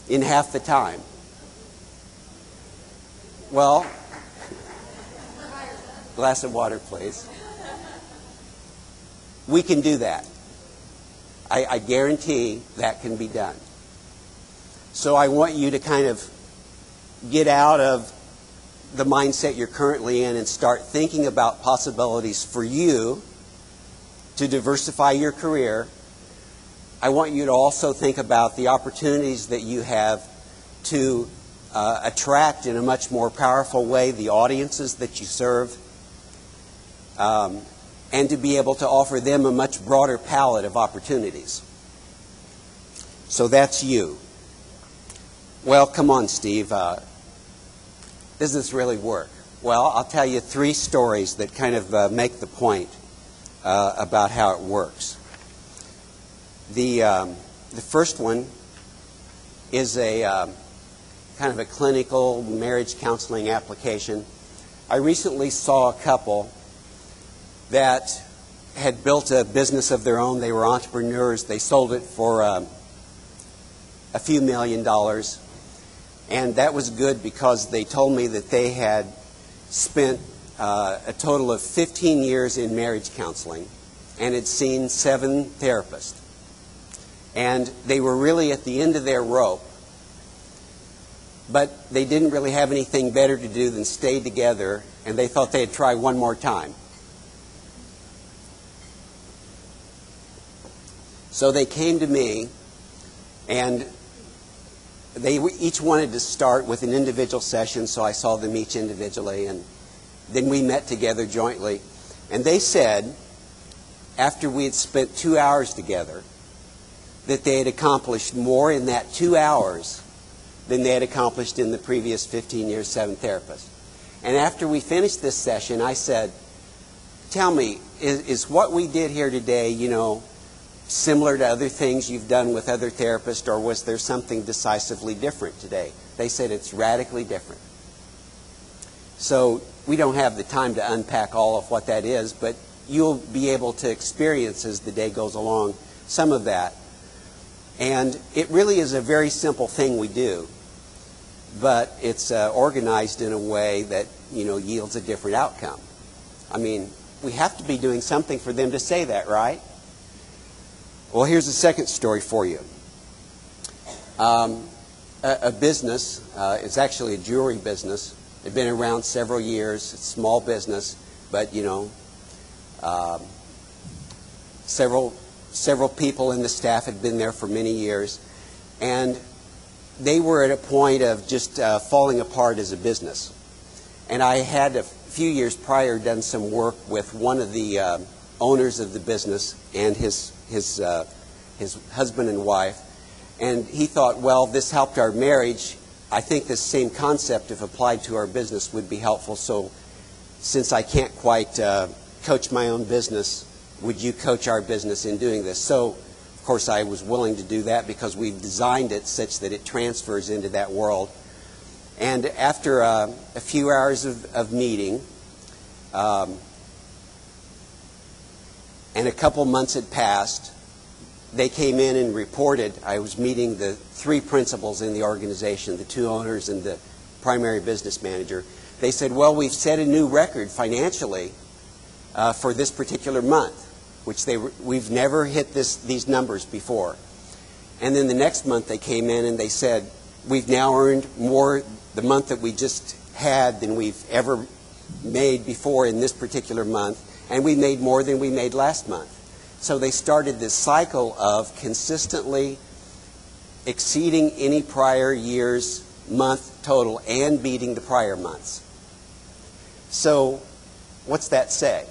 in half the time. Well, glass of water, please. We can do that. I guarantee that can be done. So I want you to kind of get out of the mindset you're currently in and start thinking about possibilities for you to diversify your career. I want you to also think about the opportunities that you have to attract in a much more powerful way the audiences that you serve, and to be able to offer them a much broader palette of opportunities. So that's you. Well, come on, Steve. Does this really work? Well, I'll tell you 3 stories that kind of make the point about how it works. The first one is a kind of a clinical marriage counseling application. I recently saw a couple that had built a business of their own. They were entrepreneurs. They sold it for a few $1 million. And that was good because they told me that they had spent a total of 15 years in marriage counseling and had seen 7 therapists. And they were really at the end of their rope, but they didn't really have anything better to do than stay together, and they thought they'd try one more time. So they came to me, and they each wanted to start with an individual session, so I saw them each individually, and then we met together jointly. And they said, after we had spent 2 hours together, that they had accomplished more in that 2 hours than they had accomplished in the previous 15 years, 7 therapists. And after we finished this session, I said, tell me, is what we did here today, similar to other things you've done with other therapists, or was there something decisively different today? They said it's radically different. So we don't have the time to unpack all of what that is, but you'll be able to experience as the day goes along some of that. And it really is a very simple thing we do, but it's organized in a way that, yields a different outcome. I mean, we have to be doing something for them to say that, right? Well, here's a second story for you. A business, it's actually a jewelry business. They've been around several years. It's a small business, but, several people in the staff had been there for many years. And they were at a point of just falling apart as a business. And I had, a few years prior, done some work with one of the owners of the business and his husband and wife, and he thought, well, this helped our marriage. I think this same concept, if applied to our business, would be helpful. So since I can't quite coach my own business, would you coach our business in doing this? So, of course, I was willing to do that because we've designed it such that it transfers into that world. And after a few hours of meeting, and a couple months had passed, they came in and reported. I was meeting the 3 principals in the organization, the 2 owners and the primary business manager. They said, well, we've set a new record financially for this particular month, which we've never hit these numbers before. And then the next month they came in and they said, we've now earned more the month that we just had than we've ever made before in this particular month, and we made more than we made last month. So they started this cycle of consistently exceeding any prior year's month total and beating the prior months. So what's that say?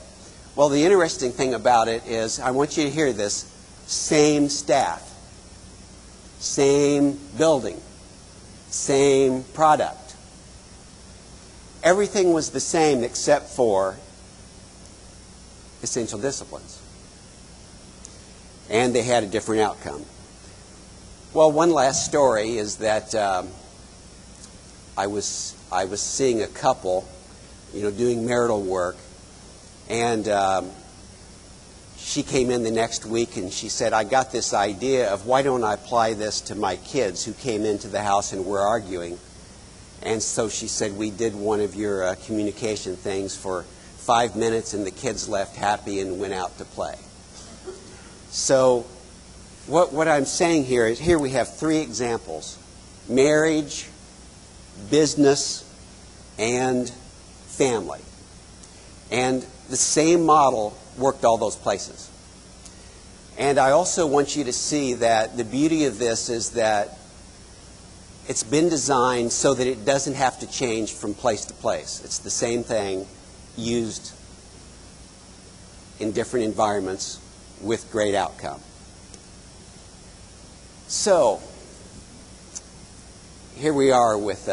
Well, the interesting thing about it is, I want you to hear this, same staff, same building, same product. Everything was the same except for essential disciplines. And they had a different outcome. Well, one last story is that I was seeing a couple, doing marital work, and she came in the next week and she said, I got this idea of why don't I apply this to my kids who came into the house and were arguing. And so she said, we did one of your communication things for 5 minutes and the kids left happy and went out to play. So what I'm saying here is, here we have 3 examples: marriage, business, and family. And the same model worked all those places. And I also want you to see that the beauty of this is that it's been designed so that it doesn't have to change from place to place. It's the same thing used in different environments with great outcome. So, here we are with